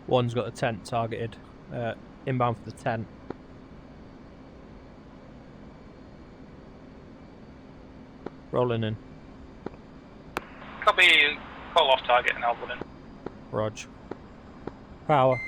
A: One's got the tent targeted. Inbound for the tent. Rolling in.
D: Copy, call off target and I'll run in.
A: Rog. Power.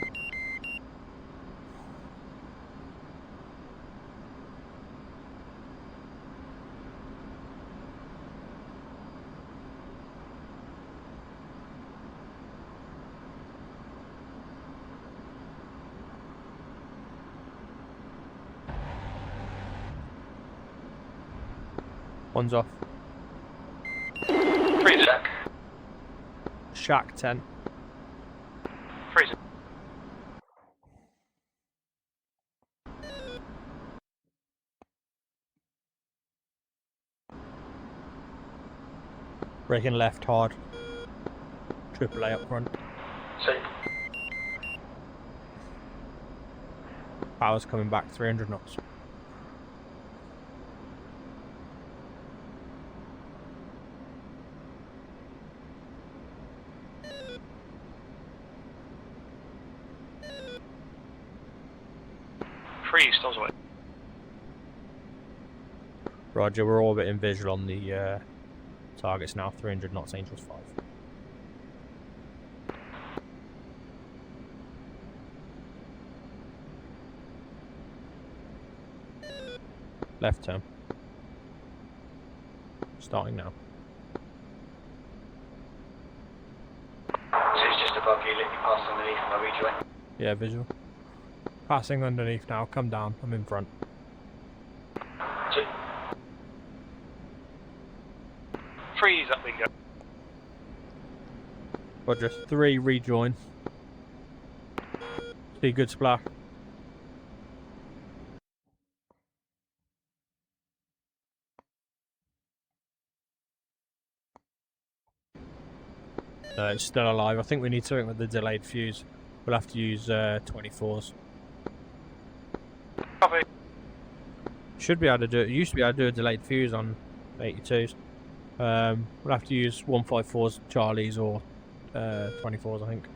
A: One's off.
D: Freeze it.
A: Shack tent.
D: Freeze it.
A: Breaking left hard. AAA up front.
E: See.
A: Power's coming back 300 knots.
D: Freeze, stalls away.
A: Roger, we're orbiting visual on the targets now. 300 knots, Angels 5. Left turn. Starting now.
E: So it's just above you, let you pass underneath my rejoin.
A: Yeah, visual. Passing underneath now. Come down. I'm in front.
E: Two.
D: Freeze up, bingo.
A: Roger. 3 rejoin. See good splash. No, it's still alive. I think we need something with the delayed fuse. We'll have to use 24s.
D: Copy.
A: Should be able to do it. Used to be able to do a delayed fuse on 82s. We'll have to use 154s, Charlies, or 24s, I think.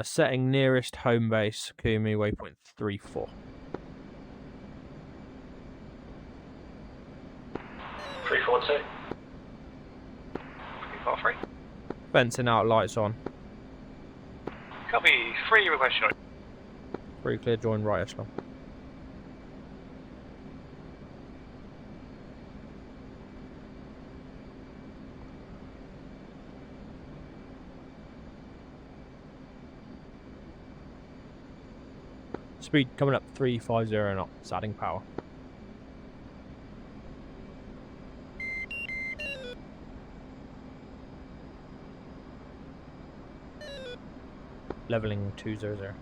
A: Setting nearest home base, Kumi, waypoint 34.
E: 342.
D: 343.
A: Fencing out, lights on.
D: Copy, 3 request shot.
A: 3 clear, join right echelon. Speed coming up 350 knots, adding power. Leveling 200.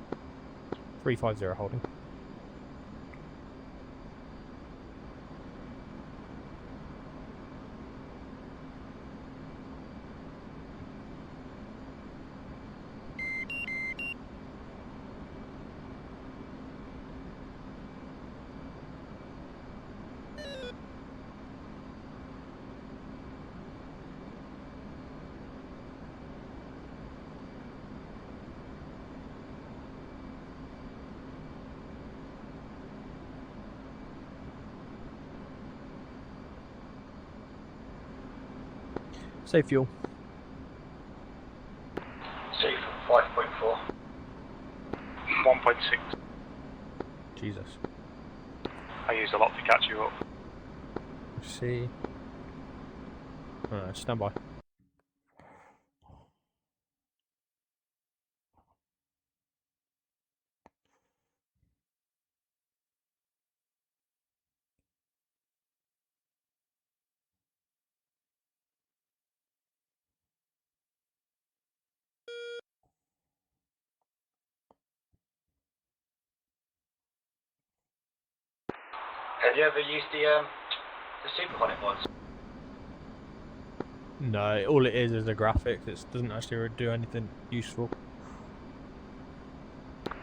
A: 350 holding. Save fuel.
E: Safe 5.4.
D: 1.6.
A: Jesus.
D: I used a lot to catch you up.
A: See. Stand by.
E: Have you ever used the Superconic mods?
A: No, all it is a graphics. It doesn't actually do anything useful.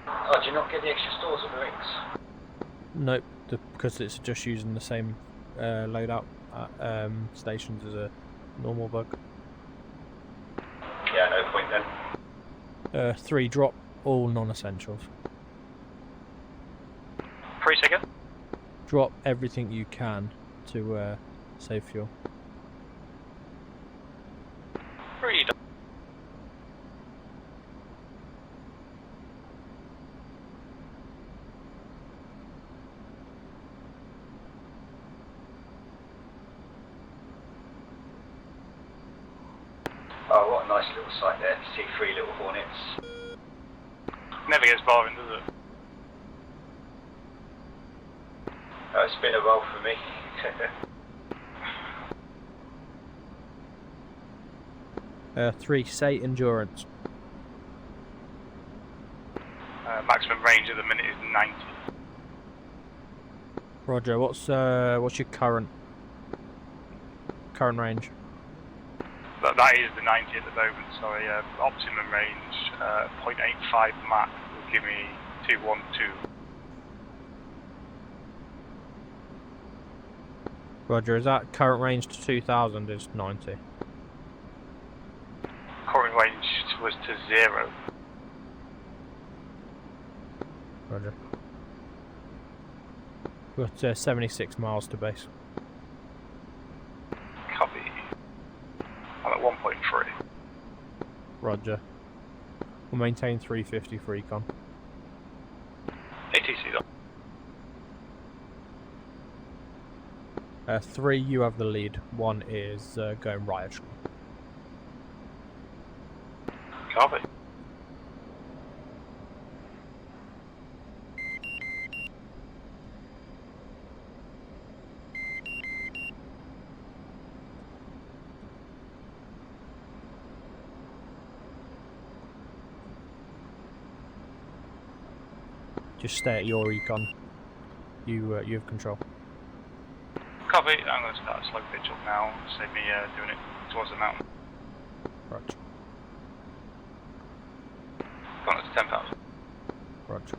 E: Oh, do you not get the extra stores of the rings?
A: Nope, because it's just using the same loadout stations as a normal bug.
E: Yeah, no point then.
A: 3 drop all non-essentials.
D: 3 seconds.
A: Drop everything you can to save fuel.
D: 3.
E: Oh, what a nice little sight there to see 3 little hornets.
D: Never gets boring, does it?
E: It's been a while for me.
A: 3 say endurance.
D: Maximum range at the minute is 90.
A: Roger. What's your current range?
D: That is the 90 at the moment, sorry. Optimum range, 0.85 Mach will give me 212.
A: Roger. Is that current range to 2000 is 90?
D: Current range was to 0.
A: Roger. We've got 76 miles to base.
D: Copy. I'm at 1.3.
A: Roger. We'll maintain 350 for econ.
D: ATC though.
A: 3, you have the lead. 1 is going right.
D: Copy.
A: Just stay at your econ. You have control.
D: Copy. I'm going to start a slow pitch up now. Save me doing it towards the mountain.
A: Roger.
D: Gone up to 10,000.
A: Roger.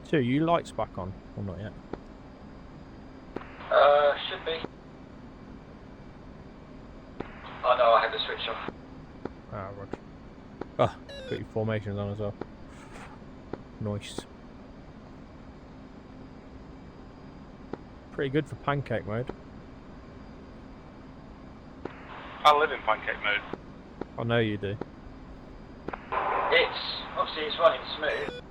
A: So, you lights back on or not yet?
E: Should be. Oh no, I had the switch off.
A: Ah, Roger. Ah, got your formations on as well. Nice. Pretty good for pancake mode.
D: I live in pancake mode.
A: I know you do.
E: Obviously it's running smooth,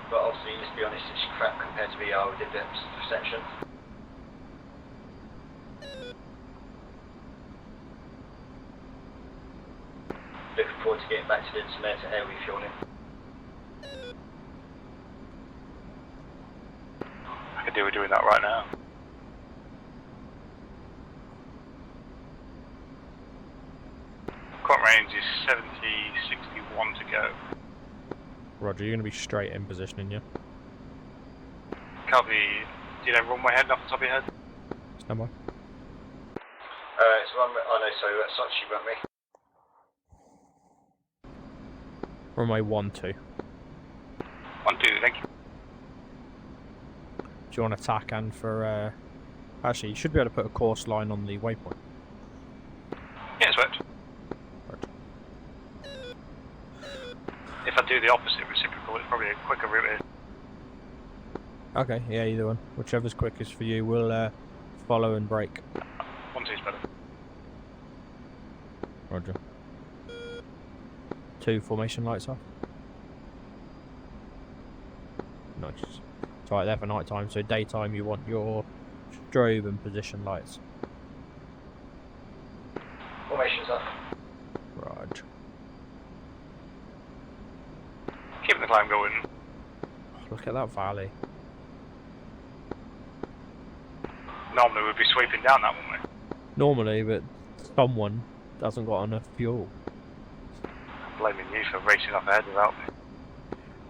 E: but obviously let's be honest, it's crap compared to VR with the depth perception. Looking forward to getting back to doing some air refueling.
D: I could do with doing that right now. Current range is 61 to go.
A: Roger, you're going to be straight in positioning, yeah?
D: Copy. Do you know runway heading off the top of your head?
A: Stand by.
E: It's runway. Oh no, sorry, that's actually runway.
A: Runway 12.
D: 12, thank you.
A: Do you want to tack and for... Actually, you should be able to put a course line on the waypoint.
D: Yeah, it's worked.
A: Roger.
D: If I do the opposite reciprocal, it's probably a quicker route in.
A: Okay, yeah, either one. Whichever's quickest for you, we'll follow and brake.
D: 12's better.
A: Roger. 2 formation lights off. Nice. It's right there for night time, so daytime you want your strobe and position lights.
E: Formation's off.
A: Roger.
D: Keeping the climb going.
A: Look at that valley.
D: Normally we'd be sweeping down that, wouldn't we?
A: Normally, but someone hasn't got enough fuel.
D: I'm blaming you for racing off ahead without me.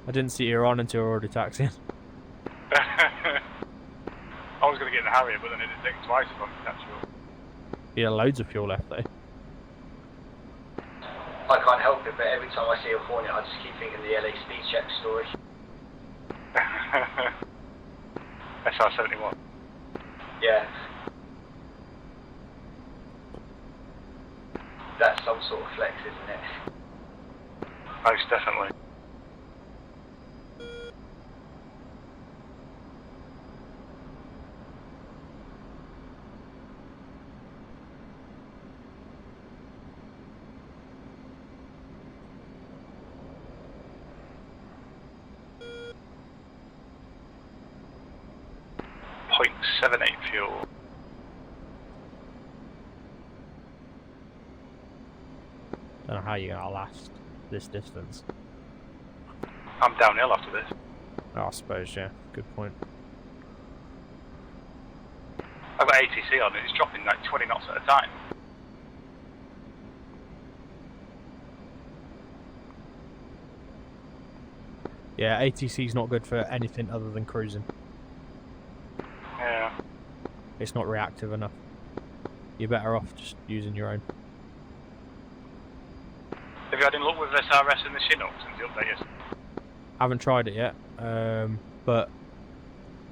A: I didn't see you on until we were already taxiing.
D: I was going to get in the Harrier, but then it didn't take twice as long to catch you up.
A: Yeah, loads of fuel left though.
E: I can't help it, but every time I see a Hornet, I just keep thinking the LA speed check story.
D: SR-71.
E: Yeah. That's some sort of flex, isn't it?
D: Most definitely. .78 fuel.
A: Don't know how you're gonna last this distance.
D: I'm downhill after this.
A: Oh, I suppose, yeah. Good point.
D: I've got A-18C on it, it's dropping like 20 knots at a time.
A: Yeah, A-18C is not good for anything other than cruising.
D: Yeah.
A: It's not reactive enough. You're better off just using your own.
D: Have you had any luck with SRS and the Chinook since the update yesterday?
A: Haven't tried it yet, but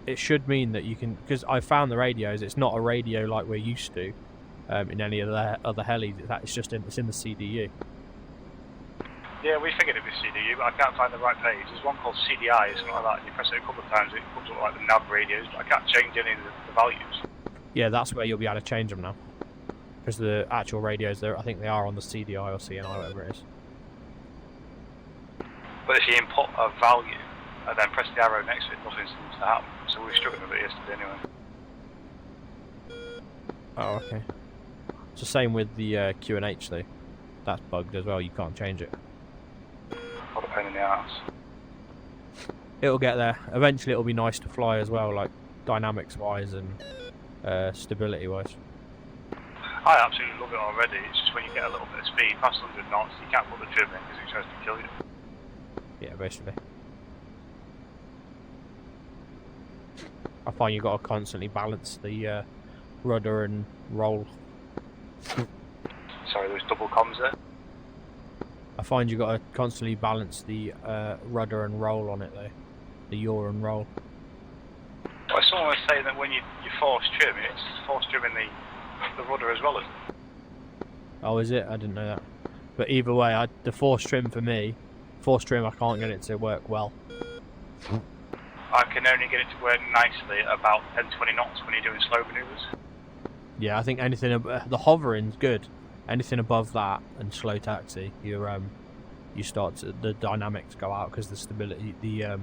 A: it should mean that you can, because I found the radios, it's not a radio like we're used to in any of the other helis. It's just it's in the CDU.
D: Yeah, we figured it was CDU, but I can't find the right page. There's one called CDI or something like that, and you press it a couple of times, it comes up like the nav radios, but I can't change any of the values.
A: Yeah, that's where you'll be able to change them now. Because the actual radios, I think they are on the CDI or CNI, whatever it is.
D: But if you input a value and then press the arrow next to it, nothing seems to happen. So we were struggling with it yesterday anyway.
A: Oh, okay. It's the same with the Q&H though. That's bugged as well, you can't change it.
D: What a pain in the ass.
A: It'll get there. Eventually it'll be nice to fly as well, like dynamics wise and stability wise.
D: I absolutely love it already. It's just when you get a little bit of speed, past 100 knots, you can't put the trim in because it tries to kill you.
A: Yeah, basically. I find you've got to constantly balance the rudder and roll.
D: Sorry, there's double comms there.
A: I find you've got to constantly balance the rudder and roll on it though. The yaw and roll.
D: Well, someone was saying that when you force trim, it's force trimming the rudder as well as.
A: Oh, is it? I didn't know that. But either way, the force trim for me, force trim I can't get it to work well.
D: I can only get it to work nicely at about 10-20 knots when you're doing slow manoeuvres.
A: Yeah, I think anything, the hovering's good, Anything above that and slow taxi, you start to, the dynamics go out because the stability, the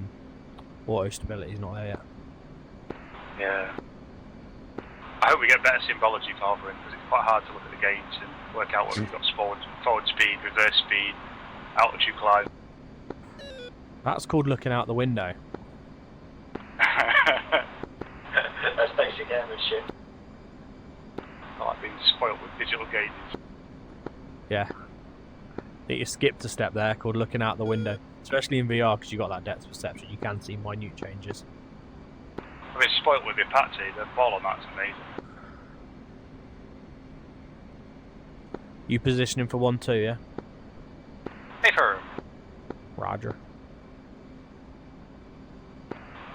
A: auto stability is not there yet.
D: Yeah. I hope we get better symbology for hovering because it's quite hard to look at the gauge and work out what we've got forward speed, reverse speed, altitude climb.
A: That's called looking out the window.
E: That's basic airmanship.
D: I like being spoilt with digital gauges.
A: Yeah. I think you skipped a step there called looking out the window. Especially in VR because you got that depth perception, you can see minute changes.
D: I've been spoilt with the Apache, the ball on that's amazing.
A: You positioning for 1-2, yeah?
D: Hey, firm.
A: Roger.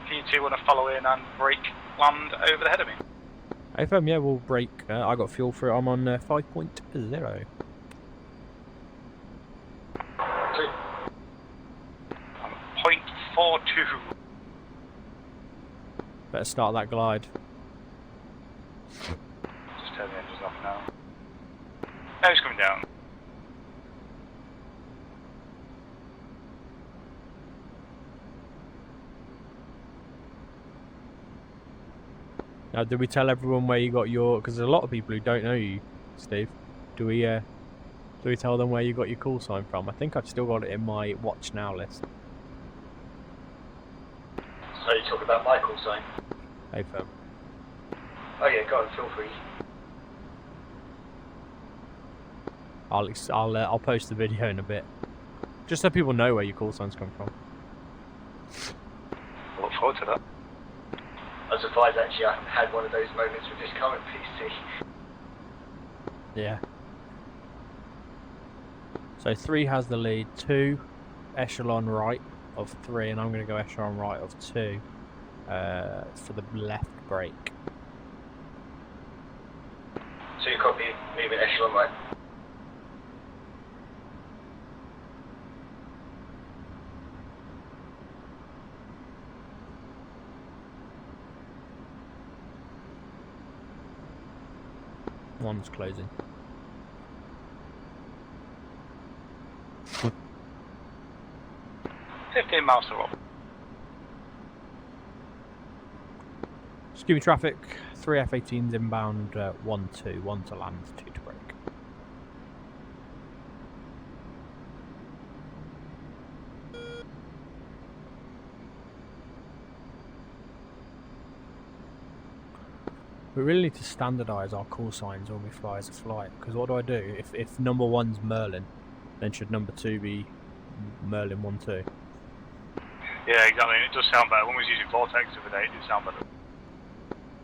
D: Can you two want to follow in and break land over the head of me?
A: AFM, yeah, we'll break. I got fuel for it. I'm on 5.0.
D: I'm at 0.42.
A: Better start that glide.
D: Just turn the engines off now. Now it's coming down.
A: Now, did we tell everyone where you got your? Because there's a lot of people who don't know you, Steve. Do we tell them where you got your call sign from? I think I've still got it in my watch now list.
E: So you talk about my call sign?
A: AFM.
E: Oh yeah, go on, feel free.
A: I'll post the video in a bit, just so people know where your call signs come from.
D: I look forward to that.
E: I'm surprised actually I haven't had one of those moments with this current PC.
A: Yeah. So 3 has the lead, 2 echelon right of 3, and I'm going to go echelon right of 2 for the left brake.
E: So you copy, moving echelon right.
A: One's closing.
D: Hmm. 15 miles to roll.
A: Just give me traffic. 3 F-18s inbound, 1-2. 1 to land, 2 to brake. We really need to standardise our call signs when we fly as a flight. Because what do? If number 1's Merlin, then should number 2 be Merlin 1-2?
D: Yeah, exactly, and it does sound better. When we was using Vortex the other day, it did sound better.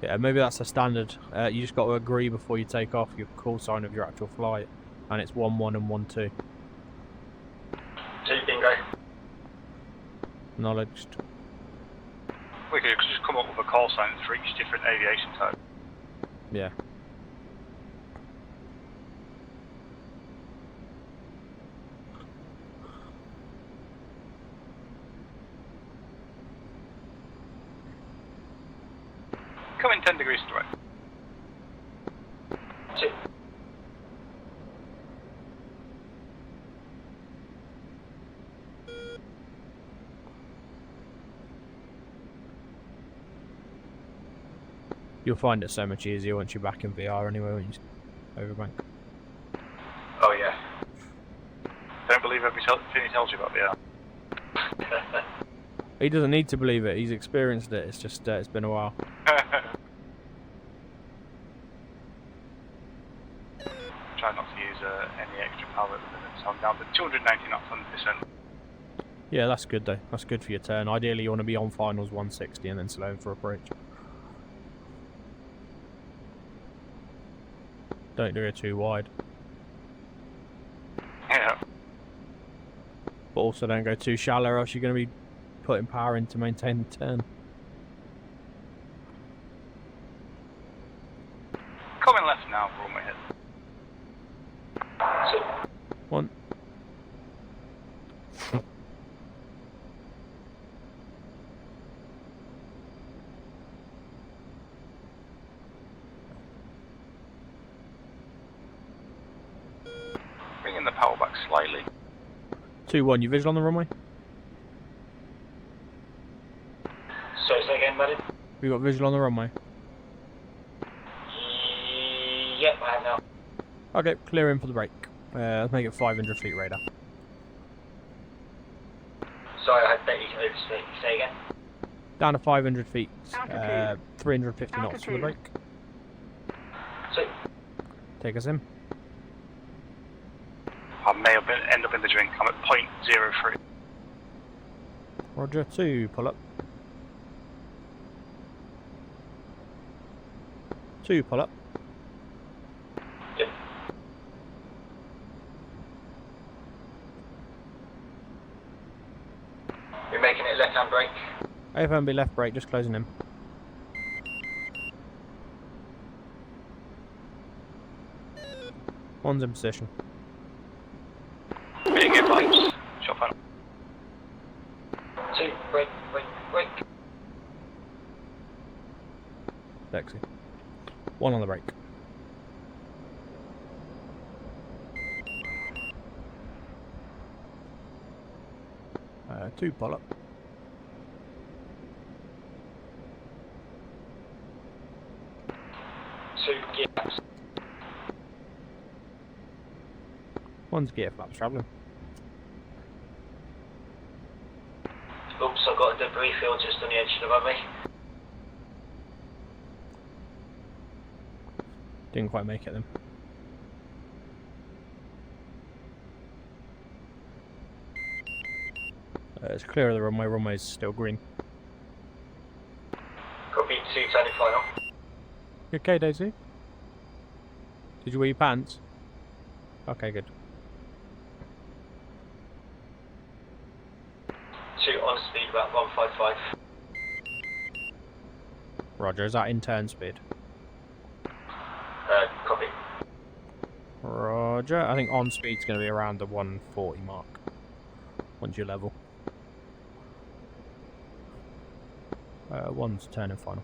A: Yeah, maybe that's a standard. You just got to agree before you take off your call sign of your actual flight. And it's 1-1 and 1-2.
E: 2 bingo.
A: Acknowledged.
D: We could just come up with a call sign for each different aviation type.
A: Yeah.
D: Coming 10 degrees to right.
E: 2.
A: You'll find it so much easier once you're back in VR anyway, when you overbank.
E: Oh yeah.
D: Don't believe everything he tells you about VR.
A: He doesn't need to believe it. He's experienced it. It's just it's been a while.
D: Try not to use any extra power at the minute, so I'm down to 290 knots, 100%.
A: Yeah, that's good though. That's good for your turn. Ideally, you want to be on finals 160 and then slowing for approach. Don't do it too wide.
D: Yeah.
A: But also don't go too shallow, or else you're going to be putting power in to maintain the turn.
D: Coming left now, runway head.
A: 1.
D: getting the power back slightly.
A: 2-1, you visual on the runway?
E: Sorry, say again, buddy?
A: We got visual on the runway.
E: Yep, I have now.
A: Okay, clear in for the break. Let's make it 500 feet radar.
E: Sorry, I had bet you overspeak. Say again?
A: Down to 500 feet.
C: Altitude.
A: 350 knots for the
C: Altitude.
A: break.
E: So,
A: Take us in.
D: I may end up in the drink. I'm at 0.03.
A: Roger, 2, pull up. 2, pull up.
E: yep. We're making it left-hand brake.
A: AFMB left brake, just closing in. One's in position.
D: Being in pipes. Shot final.
E: 2, brake, brake, brake.
A: Sexy. 1 on the brake. Two, pull up.
E: 2, gear flaps.
A: One's gear flaps travelling.
E: Oops, I've got a debris field just on the edge of the runway.
A: Didn't quite make it then. It's clear of the runway, runway's still green.
E: Copy, 2, turning final.
A: You okay, Daisy? Did you wear your pants? Okay, good.
E: 2, on speed about 155.
A: Roger, is that in turn speed?
E: Copy.
A: Roger, I think on speed's going to be around the 140 mark. Once you level. One's turning final.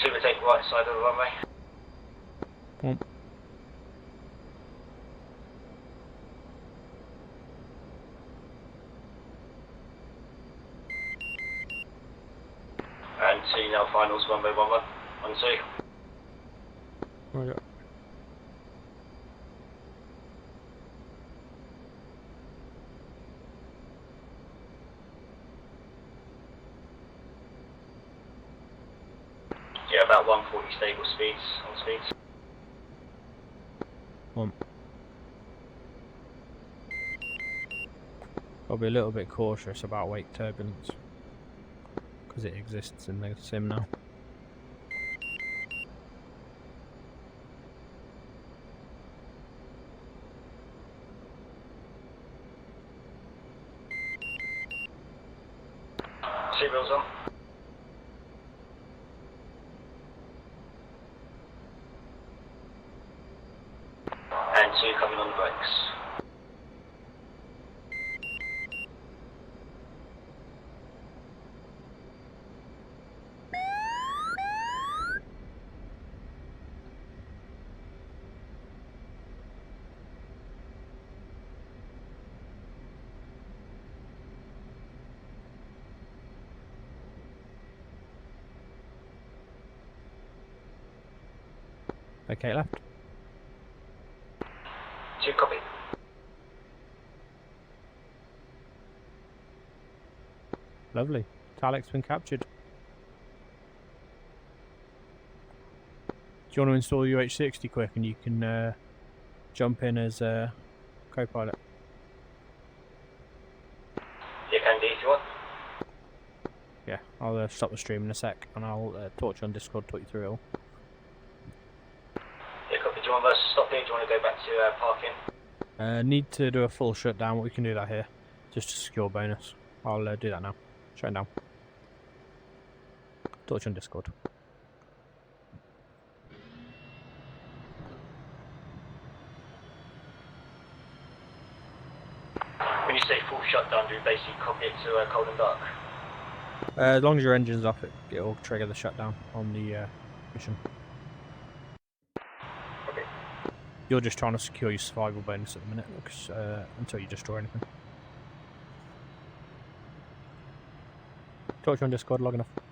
E: Two will take right side of the runway.
A: One.
E: And 2 now finals, 1 by 1 1. 1 2.
A: Roger.
E: Yeah, about 140 stable speeds on speeds.
A: One. I'll be a little bit cautious about wake turbulence because it exists in the sim now.
E: Two wheels on. And 2 coming on the brakes.
A: Okay, left.
E: 2 copy.
A: Lovely. Talec's been captured. Do you want to install UH60 quick and you can jump in as a co-pilot?
E: You can do if you want.
A: Yeah, I'll stop the stream in a sec and I'll talk to you on Discord, talk you through it all.
E: Yeah, copy. Do you want us to stop here? Do you want to go back to parking?
A: Need to do a full shutdown, we can do that here. Just a secure bonus. I'll do that now. Shut down. Talk to you on Discord.
E: When you say full shutdown, do you basically copy it to cold and dark?
A: As long as your engine's off, it'll trigger the shutdown on the mission.
E: Okay.
A: You're just trying to secure your survival bonus at the minute, because, until you destroy anything. Talk to you on Discord, log enough.